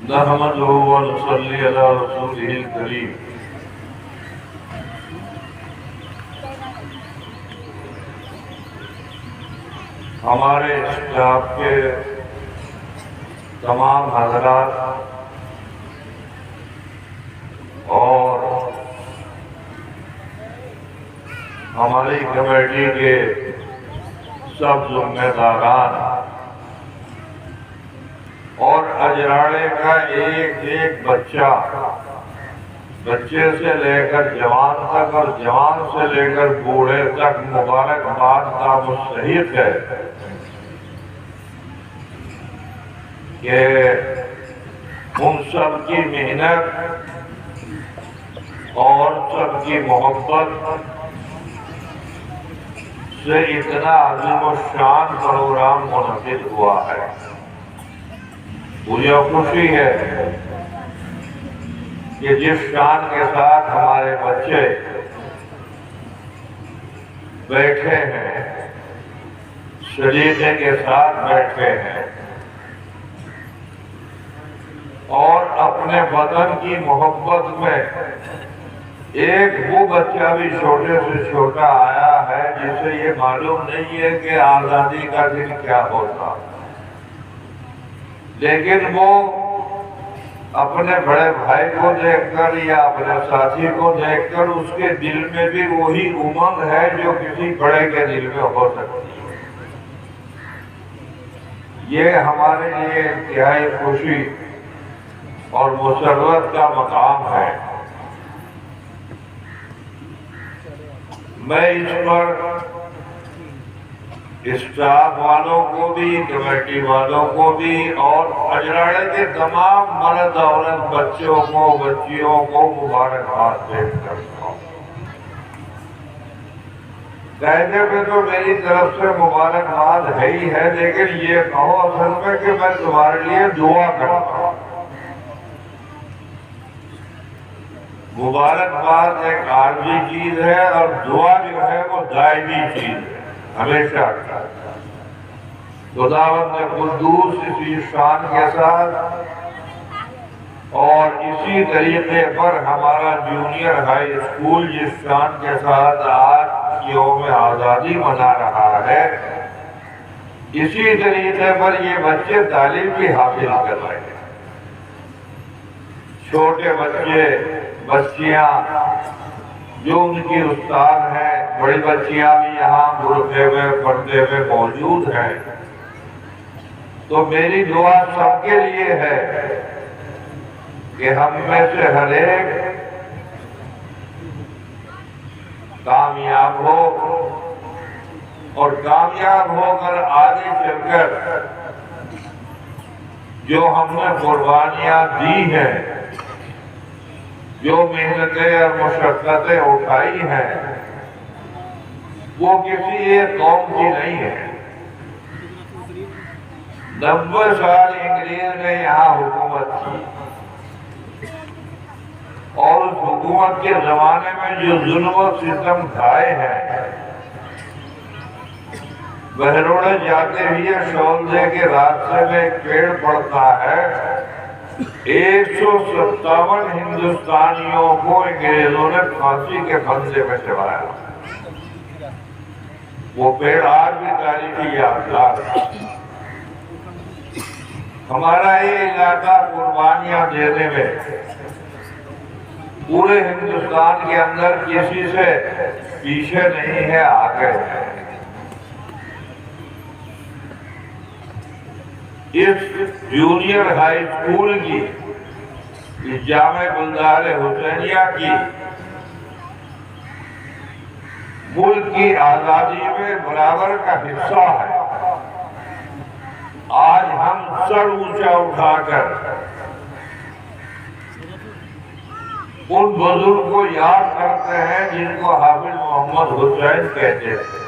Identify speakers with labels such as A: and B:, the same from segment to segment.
A: نحمدہ و نصلی علی رسولہ الکریم۔ ہمارے اسٹاف کے تمام حضرات اور ہماری کمیٹی کے سب ذمہ داران اور اجراڑے کا ایک ایک بچہ، بچے سے لے کر جوان تک اور جوان سے لے کر بوڑھے تک مبارکباد کا مستحق ہے کہ ان سب کی محنت اور سب کی محبت سے اتنا عظیم الشان پروگرام منعقد ہوا ہے۔ مجھے خوشی ہے کہ جس شان کے ساتھ ہمارے بچے بیٹھے ہیں، سلیقے کے ساتھ بیٹھے ہیں اور اپنے وطن کی محبت میں ایک وہ بچہ بھی چھوٹے سے چھوٹا آیا ہے جسے یہ معلوم نہیں ہے کہ آزادی کا دن کیا ہوتا، لیکن وہ اپنے بڑے بھائی کو دیکھ کر یا اپنے ساتھی کو دیکھ کر اس کے دل میں بھی وہی امنگ ہے جو کسی بڑے کے دل میں ہو سکتی ہے۔ یہ ہمارے لیے انتہائی خوشی اور مسرت کا مقام ہے۔ میں اس پر اسٹاف والوں کو بھی، کمیٹی والوں کو بھی اور اجراڑے کے تمام مرد عورت بچوں کو، بچیوں کو مبارکباد پیش کرتا ہوں۔ کہنے پہ تو میری طرف سے مبارکباد ہے ہی ہے، لیکن یہ کہو اصل میں کہ میں تمہارے لیے دعا کرتا ہوں۔ مبارکباد ایک عارضی چیز ہے اور دعا جو ہے وہ دائمی چیز ہے، ہمیشہ۔ خداوند قدوس اسی شان کے ساتھ اور اسی طریقے پر ہمارا جونیئر ہائی اسکول جس شان کے ساتھ آج یوم آزادی منا رہا ہے، اسی طریقے پر یہ بچے تعلیم بھی حاصل کر رہے ہیں۔ چھوٹے بچے، بچیاں جو ان کی استاد ہیں، بڑی بچیاں بھی یہاں برقعے میں پردے میں موجود ہیں، تو میری دعا سب کے لیے ہے کہ ہم میں سے ہر ایک کامیاب ہو اور کامیاب ہو کر آگے چل کر جو ہم نے قربانیاں دی ہیں، جو محنتیں اور مشقتیں اٹھائی ہیں، وہ کسی ایک قوم کی نہیں ہے۔ 90 سال انگریز نے یہاں حکومت کی اور اس حکومت کے زمانے میں جو ظلم و ستم ڈھائے ہیں، بہروڑے جاتے ہوئے شولدے کے راستے میں ایک پیڑ پڑتا ہے، 157 ہندوستانیوں کو انگریزوں نے پھانسی کے پھندے میں چڑھایا۔ وہ پیڑ آج بھی تاریخی یادگار ہے۔ ہمارا یہ علاقہ قربانیاں دینے میں پورے ہندوستان کے اندر کسی سے پیچھے نہیں ہے، آگے ہے۔ اس جونیئر ہائی اسکول کی، اس جامع گلزار حسینیہ کی ملک کی آزادی میں برابر کا حصہ ہے۔ آج ہم سر اونچا اٹھا کر ان بزرگ کو یاد کرتے ہیں جن کو حافظ محمد حسین کہتے تھے۔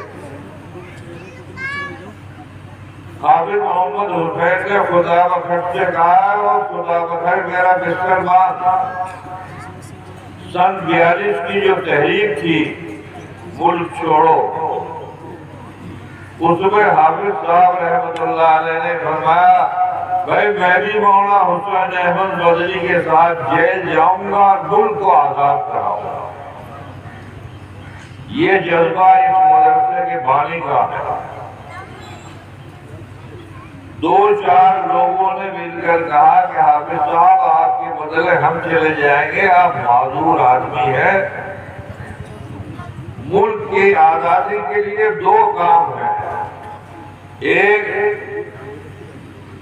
A: حافظ محمد حسین نے خدا بخش سے کہا، اور خدا بخش میرا بستر باندھ۔ سن 42 کی جو تحریک تھی ملک چھوڑو، اس میں حافظ صاحب رحمت اللہ علیہ نے فرمایا بھائی میں بھی مولانا حسین احمد مدنی کے ساتھ جیل جاؤں گا اور ملک کو آزاد کراؤں گا۔ یہ جذبہ اس مدرسے کے بانی کا ہے۔ دو چار لوگوں نے مل کر کہا کہ حافظ صاحب آپ کے بدلے ہم چلے جائیں گے، آپ معذور آدمی ہیں۔ ملک کی آزادی کے لیے دو کام ہیں، ایک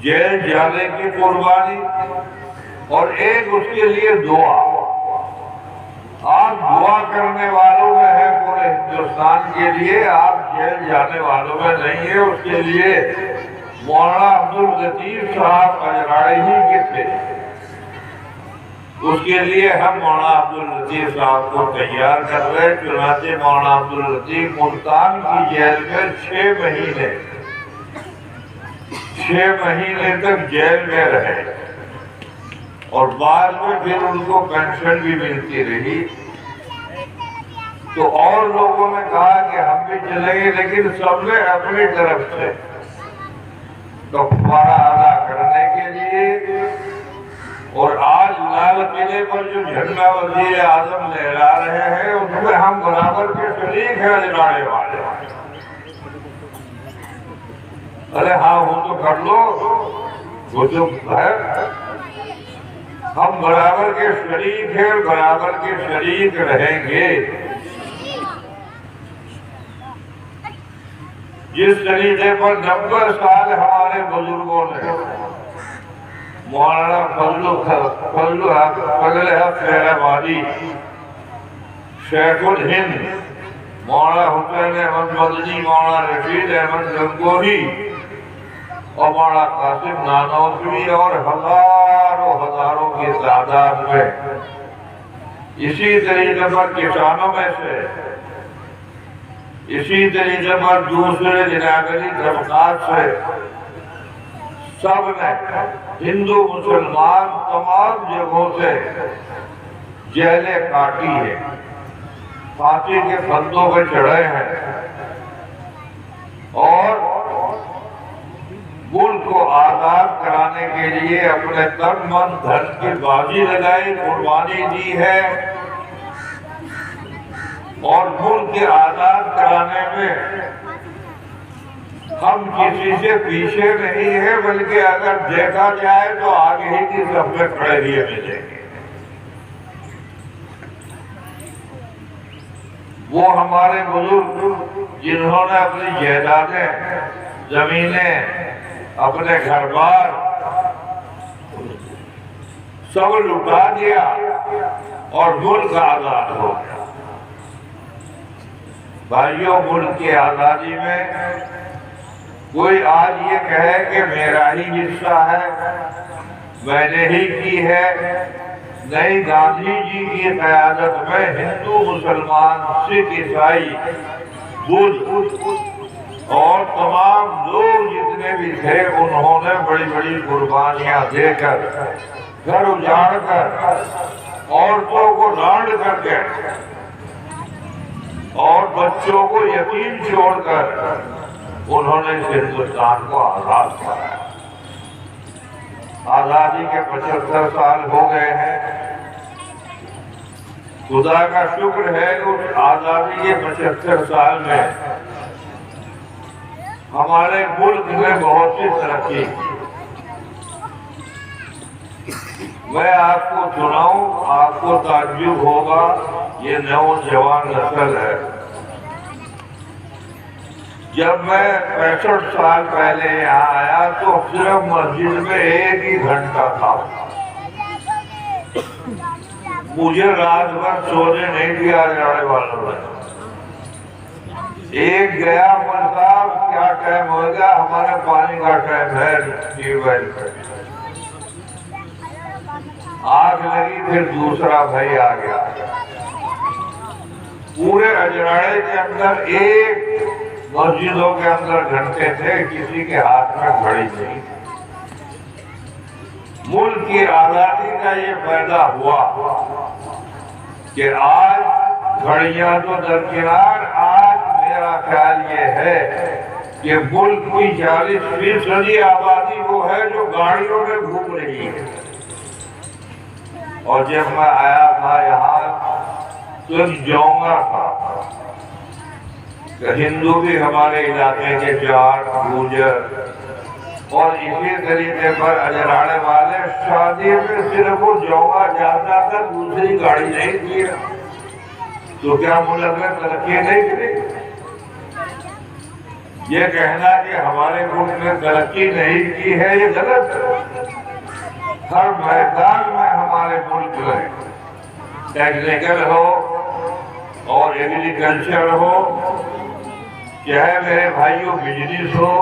A: جیل جانے کی قربانی اور ایک اس کے لیے دعا۔ آپ دعا کرنے والوں میں ہیں پورے ہندوستان کے لیے، آپ جیل جانے والوں میں نہیں ہیں۔ اس کے لیے مولانا عبداللطیف صاحب اجرائی ہی کے تھے، اس کے لیے ہم مولانا عبداللطیف صاحب کو تیار کر رہے۔ چنانچہ مولانا عبداللطیف ملتان کی جیل میں 6 مہینے تک جیل میں رہے اور بعد میں پھر ان کو پینشن بھی ملتی رہی۔ تو اور لوگوں نے کہا کہ ہم بھی چلیں گے، لیکن سب نے اپنی طرف سے کفارہ ادا کرنے کے لیے۔ اور آج لال قلعے پر جو جھنڈا وزیر اعظم لہرا رہے ہیں اس میں ہم برابر کے شریک ہیں لہرانے والے۔ ارے ہاں وہ تو کر لو، وہ جو ہے ہم برابر کے شریک ہیں، برابر کے شریک رہیں گے۔ جس طریقے پر 90 سال ہمارے بزرگوں نے مولانا فضل حق خیرآبادی، شیخ الہند مولانا حسین احمد مدنی، مولانا رشید احمد گنگوہی اور مولانا قاسم نانوتوی اور ہزاروں کی تعداد میں اسی طریقے پر کسانوں میں سے، اسی طریقے پر دوسرے جناگری طبقات سے سب نے ہندو مسلمان تمام جگہوں سے جیلیں کاٹی ہے، پھانسی کے پھندوں پہ چڑھے ہیں اور ملک کو آزاد کرانے کے لیے اپنے تن من دھن کی بازی لگائی، قربانی دی ہے۔ اور ملک کے آزاد کرانے میں ہم کسی سے پیچھے نہیں ہیں، بلکہ اگر دیکھا جائے تو آگے ہی کی صف میں کھڑے ہوئے ملیں گے۔ وہ ہمارے بزرگ جنہوں نے اپنی جائیدادیں، زمینیں، اپنے گھر بار سب لٹا دیا اور ملک آزاد ہو گیا۔ بھائیوں، ملک کی آزادی میں کوئی آج یہ کہے کہ میرا ہی حصہ ہے، میں نے ہی کی ہے، نہیں، گاندھی جی کی قیادت میں ہندو، مسلمان، سکھ، عیسائی، بدھ اور تمام لوگ جتنے بھی تھے انہوں نے بڑی بڑی قربانیاں دے کر، گھر اجاڑ کر، عورتوں کو لانڈ کر کے اور بچوں کو یتیم چھوڑ کر انہوں نے ہندوستان کو آزاد کرایا۔ آزادی کے 75 سال ہو گئے ہیں۔ خدا کا شکر ہے کہ اس آزادی کے 75 سال میں ہمارے ملک میں بہت سی ترقی۔ میں آپ کو سناؤں، آپ کو تعجب ہوگا، یہ نوجوان نسل ہے۔ جب میں 65 سال پہلے یہاں آیا تو صرف مسجد میں 1 ہی گھنٹہ تھا، مجھے رات بھر سونے نہیں دیا جانے والوں نے۔ ایک گیا، مول صاحب کیا ٹائم ہو گیا؟ ہمارے پانی کا ٹائم ہے، ٹیوب ویل پہ۔ آگ لگی، پھر دوسرا بھائی آ گیا۔ پورے اجراڑے کے اندر ایک مسجدوں کے اندر گھنٹے تھے، کسی کے ہاتھ میں گھڑی نہیں۔ ملک کی آزادی کا یہ فائدہ ہوا کہ آج گھڑیاں تو درکنار، آج میرا خیال یہ ہے کہ ملک کی 40% آبادی وہ ہے جو گاڑیوں میں گھوم رہی ہے. اور جب میں آیا تھا یہاں تو ایک جونگا تھا. ہندو بھی ہمارے علاقے کے جاٹ گوجر اور اسی طریقے پر اجراڑے والے شادی میں صرف وہ جونگا جاتا تھا, دوسری گاڑی نہیں تھی. تو کیا ملک میں ترقی نہیں کرے؟ یہ کہنا کہ ہمارے ملک نے ترقی نہیں کی ہے یہ غلط ہے. ہر میدان میں ہمارے ملک میں ٹیکنیکل ہو اور ایگریکلچر ہو, چاہے میرے بھائیوں بزنس ہو,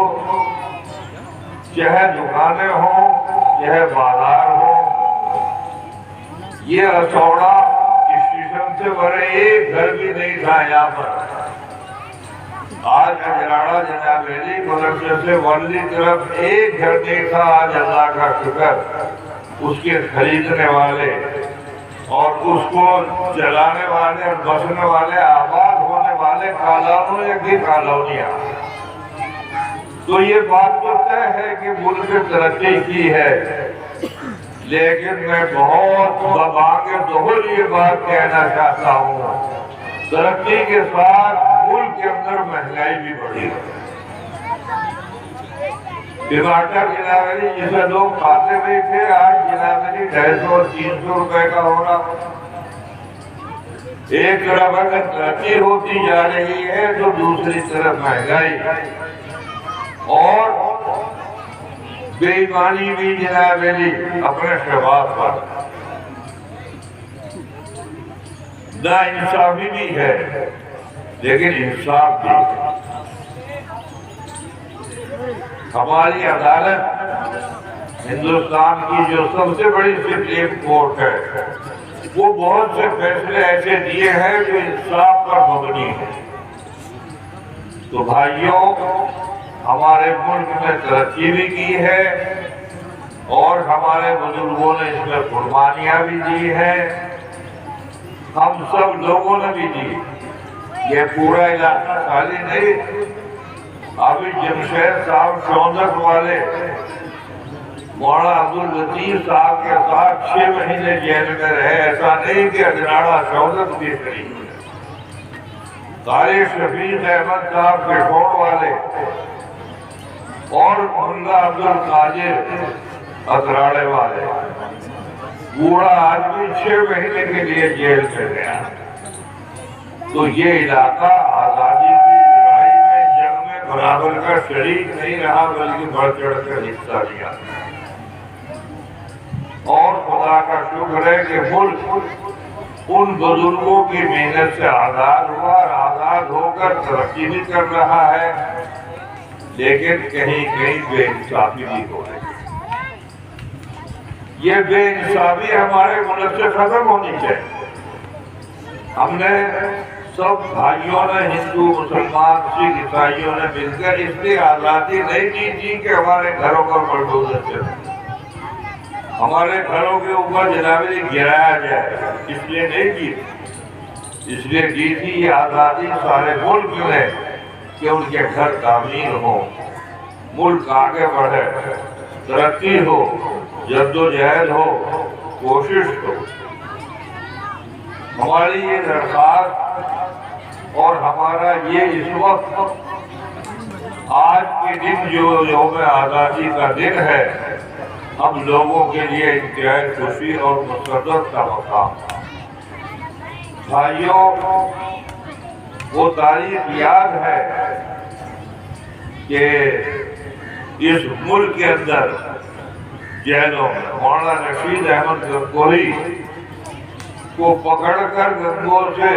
A: چاہے دکانیں ہوں, چاہے بازار ہو. یہ رسوڑا اسٹیشن سے بڑے ایک گھر بھی نہیں تھا یہاں پر. آج اجراڑا جناب علی مدرسے سے ورلی طرف ایک گھر نہیں تھا. آج اللہ کا شکر اس کے خریدنے والے اور اس کو چلانے والے اور بسنے والے, آباد ہونے والے کالونیاں کی کالونیاں. تو یہ بات تو طے ہے کہ ملک نے ترقی کی ہے, لیکن میں بہت ببانگ دہل یہ بات کہنا چاہتا ہوں, ترقی کے ساتھ ملک کے اندر مہنگائی بھی بڑھی. ٹماٹر جناب علی جسے لوگ کھاتے نہیں تھے, آج جناب علی 250-300 روپے کا ہو رہا. ایک طرف اگر ترقی ہوتی جا رہی ہے تو دوسری طرف مہنگائی اور بے ایمانی بھی جناب علی اپنے شباب پر. نا انصافی بھی ہے لیکن انصاف بھی ہے. ہماری عدالت ہندوستان کی جو سب سے بڑی سپریم کورٹ ہے وہ بہت سے فیصلے ایسے دیے ہیں جو انصاف پر مبنی ہیں. تو بھائیوں, ہمارے ملک میں ترقی بھی کی ہے اور ہمارے بزرگوں نے اس میں قربانیاں بھی دی ہیں, ہم سب لوگوں نے بھی دی. یہ پورا علاقہ خالی نہیں. ابھی جمشید صاحب شوندک والے مولانا عبداللطیف صاحب کے ساتھ 6 مہینے جیل میں رہے. ایسا نہیں کہ اجراڑا شوندک بھی کری. قاری شفیق احمد صاحب کے کوڑ والے اور ملا عبدالقادر اجراڑے والے, بوڑھا آدمی 6 مہینے کے لیے جیل میں گیا. تو یہ علاقہ آزادی کی لڑائی میں جنگ میں برابر کا شریک نہیں رہا بلکہ بڑھ چڑھ کر حصہ لیا. اور خدا کا شکر ہے کہ ملک ان بزرگوں کی محنت سے آزاد ہوا اور آزاد ہو کر ترقی بھی کر رہا ہے, لیکن کہیں کہیں بے انصافی بھی ہو رہی ہے. یہ بے انصافی ہمارے ملک سے ختم ہونی چاہیے. ہم نے سب بھائیوں نے, ہندو مسلمان سکھ عیسائیوں نے مل کر اس لیے آزادی نہیں دی تھی کہ ہمارے گھروں پر بلڈوزر چلے, ہمارے گھروں کے اوپر جنابی گرایا جائے, اس لیے نہیں دی. اس لیے دی تھی یہ آزادی سارے ملک میں کہ ان کے گھر تعمیر ہو, ملک آگے بڑھے, ترقی ہو, جدوجہد ہو, کوشش ہو. ہماری یہ درخواست اور ہمارا یہ اس وقت آج کے دن جو یوم آزادی کا دن ہے, ہم لوگوں کے لیے انتہائی خوشی اور مسرت کا مقام. بھائیوں, وہ تاریخ یاد ہے کہ اس ملک کے اندر جیلوں میں مولانا رشید احمد گنگوہی کو پکڑ کر گنگور سے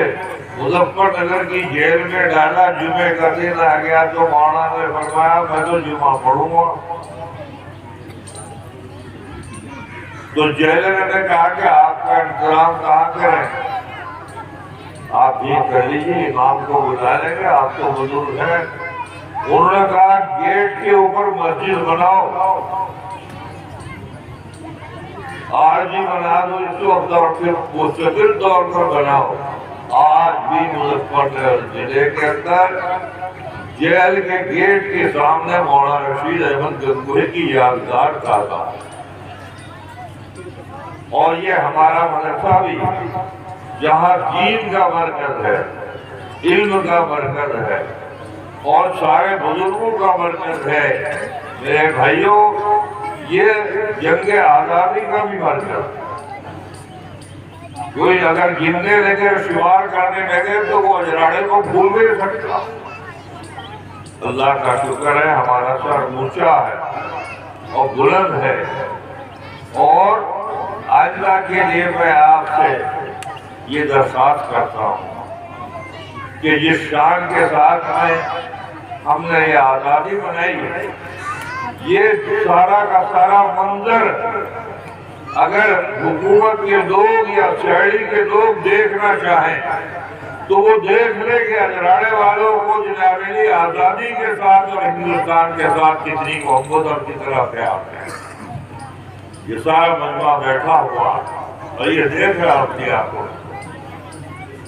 A: مظفر نگر کی جیل میں ڈالا. جمعے کا دن آ گیا تو مولانا نے فرمایا میں تو جمعہ پڑھوں گا. تو جیلر نے کہا کہ آپ کا انتظام کہاں کریں, آپ یہ کر لیجیے, امام کو بلا لیں گے, آپ تو بزرگ ہیں. انہوں نے کہا گیٹ کے اوپر مسجد بناؤ, عارضی بنا دو اس وقت اور پھر مستقل طور پر بناؤ. آج بھی مظفر نگر ضلع کے اندر جیل کے گیٹ کے سامنے مولانا رشید احمد گنگوہی کی یادگار تازہ ہے، اور یہ ہمارا مدرسہ بھی جہاں دین کا مرکز ہے، علم کا مرکز ہے اور سارے بزرگوں کا مرکز ہے، میرے بھائیوں یہ جنگ آزادی کا بھی مرکز ہے۔ کوئی اگر گننے لگے شمار کرنے لگے تو وہ اجراڑے کو بھول بھی نہیں سکتا۔ اللہ کا شکر ہے ہمارا سر اونچا ہے اور بلند ہے، اور آئندہ کے لیے میں آپ سے یہ درخواست کرتا ہوں کہ جس شان کے ساتھ ہم نے یہ آزادی بنائی ہے، یہ سارا کا سارا منظر اگر حکومت کے لوگ یا شہری کے لوگ دیکھنا چاہیں تو وہ دیکھ لے کہ اجراڑے والوں کو جناب علی آزادی کے ساتھ اور ہندوستان کے ساتھ کتنی محبت اور کتنا پیار ہے۔ یہ سارا مجمع بیٹھا ہوا اور یہ دیکھ رہا اپنے آپ کو۔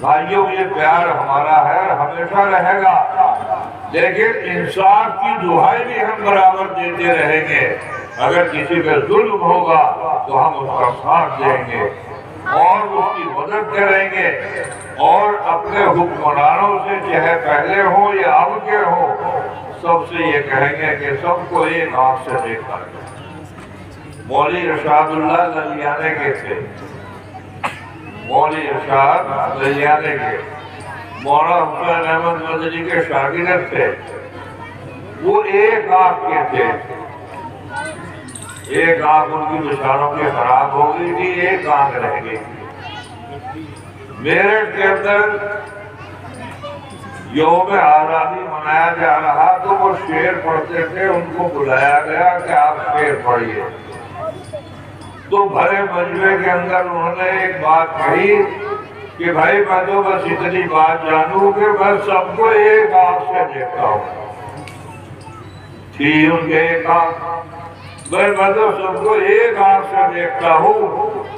A: بھائیوں یہ پیار ہمارا ہے اور ہمیشہ رہے گا، لیکن انصاف کی دہائی بھی ہم برابر دیتے رہیں گے۔ اگر کسی پہ ظلم ہوگا تو ہم اس کا ساتھ دیں گے اور اس کی مدد کریں گے، اور اپنے حکمرانوں سے چاہے پہلے ہوں یا اب کے ہوں سب سے یہ کہیں گے کہ سب کو ایک آنکھ سے دیکھا ہے۔ مولوی ارشاد اللہ للیانے کے تھے، مولوی ارشاد للیانے کے مولانا حسین احمد مدنی کے شاگرد تھے۔ وہ ایک آنکھ کے تھے، ایک آنکھ ان کی بچاروں کی خراب ہو گئی تھی، ایک آنکھ رہ گئی۔ میرٹھ کے اندر یوم آزادی منایا جا رہا تو وہ شعر پڑھتے تھے، ان کو بلایا گیا کہ آپ شعر پڑھیے۔ تو بھرے مجمع کے اندر انہوں نے ایک بات کہی کہ بھائی میں تو بس اتنی بات جانوں کہ میں سب کو ایک آنکھ سے دیکھتا ہوں۔ تھی ان کے ایک آنکھ، میں تو سب کو ایک آنکھ سے دیکھتا ہوں،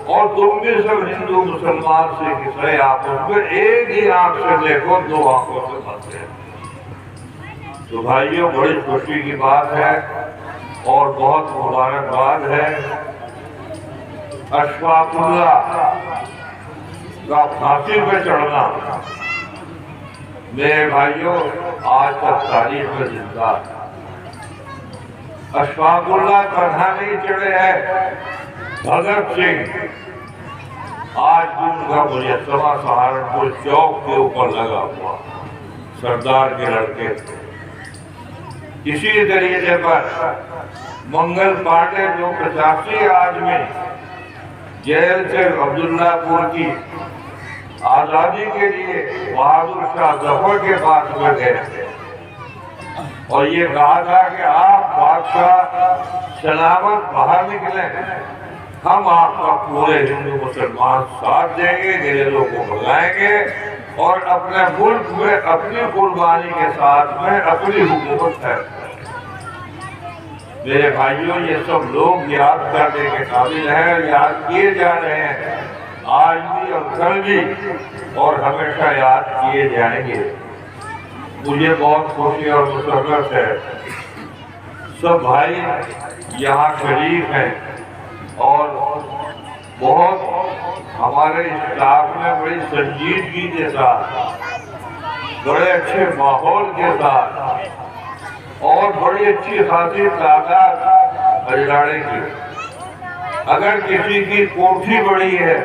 A: اور تم بھی سب ہندو مسلمان سے کسے آپس میں ایک ہی آنکھ سے دیکھو، دو آنکھوں سے مت دیکھو۔ تو بھائیوں بڑی خوشی کی بات ہے اور بہت مبارکباد ہے۔ اشفاق اللہ کا پھانسی پہ چڑھنا میرے بھائیوں آج تک تاریخ میں زندہ ہے۔ اشفاق اللہ تنہا نہیں چڑھے ہیں، بھگت سنگھ آج بھی ان کا مجسمہ سہارنپور چوک کے اوپر لگا ہوا، سردار کے لڑکے تھے۔ اسی طریقے پر منگل پانڈے جو 85 آدمی جیل سے عبداللہ پور کی آزادی کے لیے بہادر شاہ ظفر کے پاس میں گئے تھے، اور یہ کہا تھا کہ آپ بادشاہ سلامت باہر نکلیں، ہم آپ کا پورے ہندو مسلمان ساتھ دیں گے، گریزوں کو بھگائیں گے اور اپنے ملک میں اپنی قربانی کے ساتھ میں اپنی حکومت ہے۔ میرے بھائیوں یہ سب لوگ یاد کرنے کے قابل ہیں، یاد کیے جا رہے ہیں آج بھی اور کل بھی، اور ہمیشہ یاد کیے جائیں گے۔ مجھے بہت خوشی اور مسرت ہے، سب بھائی یہاں شریف ہیں اور بہت ہمارے اسٹاف میں بڑی سنجیدگی کے ساتھ، بڑے اچھے ماحول کے ساتھ اور بڑی اچھی خاصی تعداد اجراڑے کی۔ اگر کسی کی کوٹھی بڑی ہے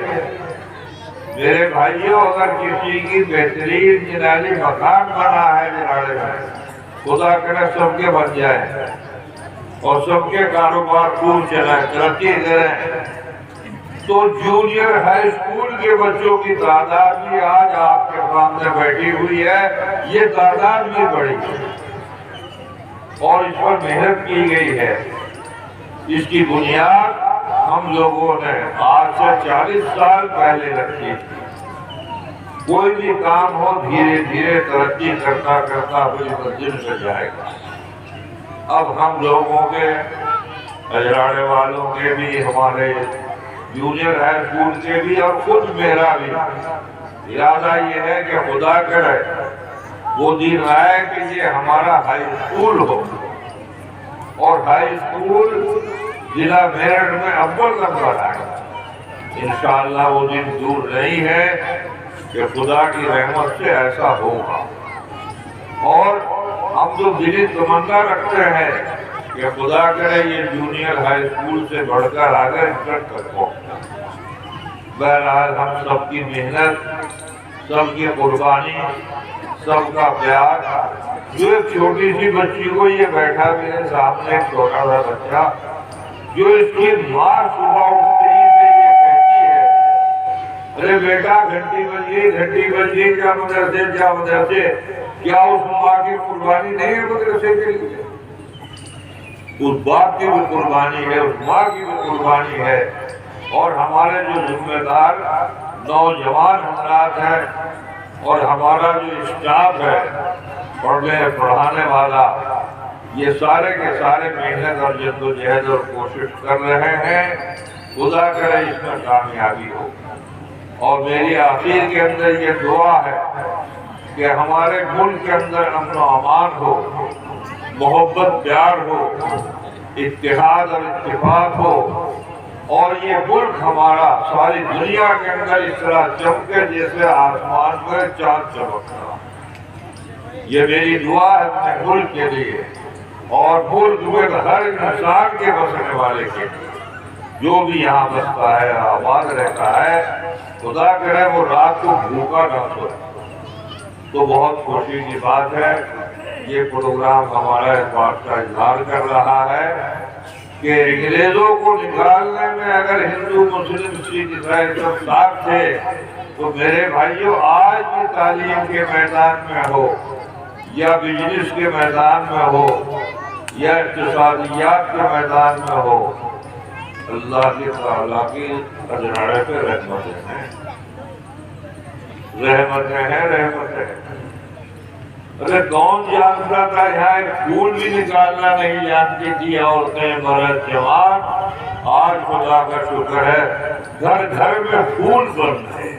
A: میرے بھائیوں، اگر کسی کی بہترین جلالی مکان بنا ہے اجراڑے میں، خدا کرے سب کے بن جائیں اور سب کے کاروبار خوب چلائیں، ترقی کریں۔ تو جونیئر ہائی اسکول کے بچوں کی تعداد بھی آج آپ کے سامنے بیٹھی ہوئی ہے، یہ تعداد بھی بڑی ہے اور اس پر محنت کی گئی ہے۔ اس کی بنیاد ہم لوگوں نے آج سے 40 سال پہلے رکھی تھی۔ کوئی بھی کام ہو دھیرے دھیرے ترقی کرتا کرتا بڑی منزل پہ جائے گا۔ اب ہم لوگوں کے اجراڑے والوں کے بھی، ہمارے جونیئر ہائی اسکول کے بھی اور خود میرا بھی ارادہ یہ ہے کہ خدا کرے وہ دن آئے کہ یہ ہمارا ہائی اسکول ہو، اور ہائی اسکول ضلع میرٹھ میں اول نمبر آئے۔ انشاءاللہ وہ دن دور نہیں ہے کہ خدا کی رحمت سے ایسا ہوگا، اور ہم تو دلی تمنا رکھتے ہیں کہ خدا کرے یہ جونیئر ہائی اسکول سے بڑھ کر آگے انٹر تک ہو۔ بہرحال ہم سب کی محنت، سب کی قربانی، سب کا پیار، جو ایک چھوٹی سی بچی کو یہ بیٹھا میرے سامنے، ایک چھوٹا سا بچہ، جو اس کی ماں صبح اٹھتے ہی سے یہ کہتی ہے، ارے بیٹا گھنٹی بج گئی، کیا مدرسے، کیا اس ماں کی قربانی نہیں ہے مدرسے کے لیے؟ اس باپ کی بھی قربانی ہے، اس ماں کی بھی قربانی ہے۔ اور ہمارے جو ذمہ دار نوجوان حضرات ہیں اور ہمارا جو اسٹاف ہے پڑھنے پڑھانے والا، یہ سارے کے سارے محنت اور جد و جہد اور کوشش کر رہے ہیں، خدا کرے اس میں کامیابی ہو۔ اور میری آخر کے اندر یہ دعا ہے کہ ہمارے ملک کے اندر امن و امان ہو، محبت پیار ہو، اتحاد اور اتفاق ہو، اور یہ ملک ہمارا ساری دنیا کے اندر اس طرح چمکے جیسے آسمان پر چاند چمکتا۔ یہ میری دعا ہے اپنے ملک کے لیے، اور ملک میں ہر انسان کے بسنے والے کے لیے، جو بھی یہاں بستا ہے، آباد رہتا ہے، خدا کرے وہ رات کو بھوکا نہ سوئے۔ تو بہت خوشی کی بات ہے، یہ پروگرام ہمارا اس بات کا اظہار کر رہا ہے کہ انگریزوں کو نکالنے میں اگر ہندو مسلم سکھ عیسائی سب ساتھ تھے، تو میرے بھائیوں آج بھی تعلیم کے میدان میں ہو یا بزنس کے میدان میں ہو یا اقتصادیات کے میدان میں ہو، اللہ کی تعالیٰ کی اجراڑے پہ رحمتیں ہیں، رحمتیں۔ ارے کون جانتا تھا یہاں ایک پھول بھی نکالنا نہیں جانتی تھی عورتیں، مرد، جوان۔ آج خدا کا شکر ہے گھر گھر میں پھول بن رہے۔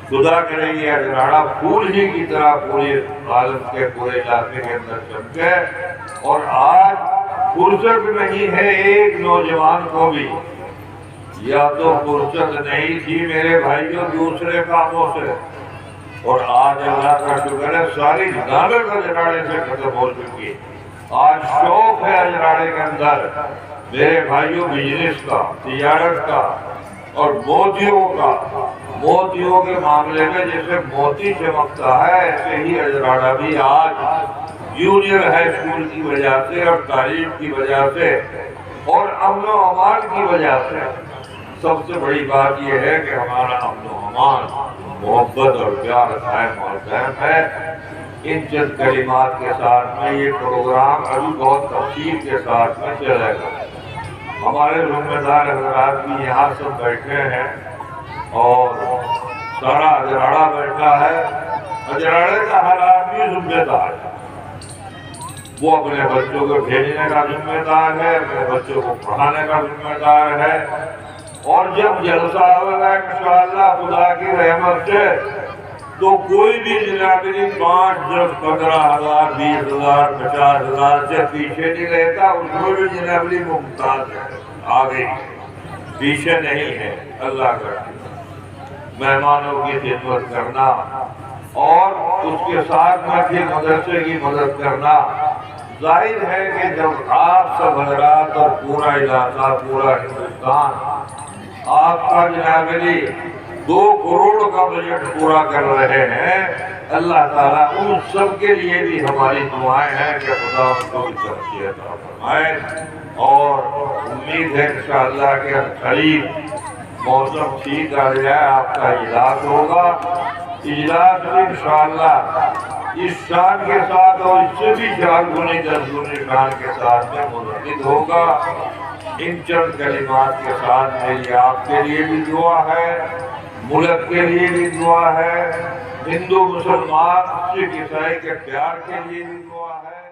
A: خدا کرے یہ اجراڑا پھول ہی کی طرح پورے عالم کے پورے علاقے کے اندر چمکے، اور آج فرصت نہیں ہے ایک نوجوان کو بھی، یا تو فرصت نہیں تھی میرے بھائیوں دوسرے کاموں سے، اور آج اللہ کا شکر ہے ساری لالچ اجراڑے سے ختم ہو چکی۔ آج شوق ہے اجراڑے کے اندر میرے بھائیوں بزنس کا، تجارت کا، اور موتیوں کے معاملے میں جیسے موتی چمکتا ہے، ایسے ہی اجراڑا بھی آج جونیئر ہائی اسکول کی وجہ سے اور تعلیم کی وجہ سے اور امن و امان کی وجہ سے، سب سے بڑی بات یہ ہے کہ ہمارا امن و امان، محبت اور پیار قائم اور دائم ہے۔ ان چند کلمات کے ساتھ میں یہ پروگرام ابھی بہت تفصیل کے ساتھ میں چلے گا۔ ہمارے ذمہ دار حضرات بھی یہاں سب بیٹھے ہیں، اور سارا اجراڑا بیٹھا ہے۔ اجراڑے کا ہر آدمی ذمہ دار ہے، وہ اپنے بچوں کو بھیجنے کا ذمہ دار ہے، اپنے بچوں کو پڑھانے کا ذمہ دار ہے، اور جب جلسہ ہوگا انشاءاللہ خدا کی رحمت سے، تو کوئی بھی جنابری 5، 10، 15,000، 20,000، 50,000 سے پیچھے نہیں رہتا۔ اس میں بھی جنابری ممتاز ہے، آگے پیچھے نہیں ہے۔ اللہ کا مہمانوں کی خدمت کرنا، اور اس کے ساتھ میں پھر مدرسے کی مدد کرنا۔ ظاہر ہے کہ جب آپ سب حضرات اور پورا علاقہ، پورا ہندوستان آپ کا جنابری 2 کروڑ کا بجٹ پورا کر رہے ہیں، اللہ تعالیٰ ان سب کے لیے بھی ہماری دعائیں ہیں کہ خدا ان کو بھی ترقی عطا فرمائے۔ اور امید ہے انشاءاللہ کہ قریب موسم ٹھیک آ جائے، آپ کا اجلاس ہوگا۔ اجلاس بھی انشاءاللہ اس شان کے ساتھ اور اس سے بھی 4 گنی 10 گنی شان کے ساتھ میں منعقد ہوگا۔ ان چند کلمات کے ساتھ میری آپ کے لیے بھی دعا ہے، ملک کے لیے بھی دعا ہے، ہندو مسلمان سکھ عیسائی کے پیار کے لیے بھی دعا ہے۔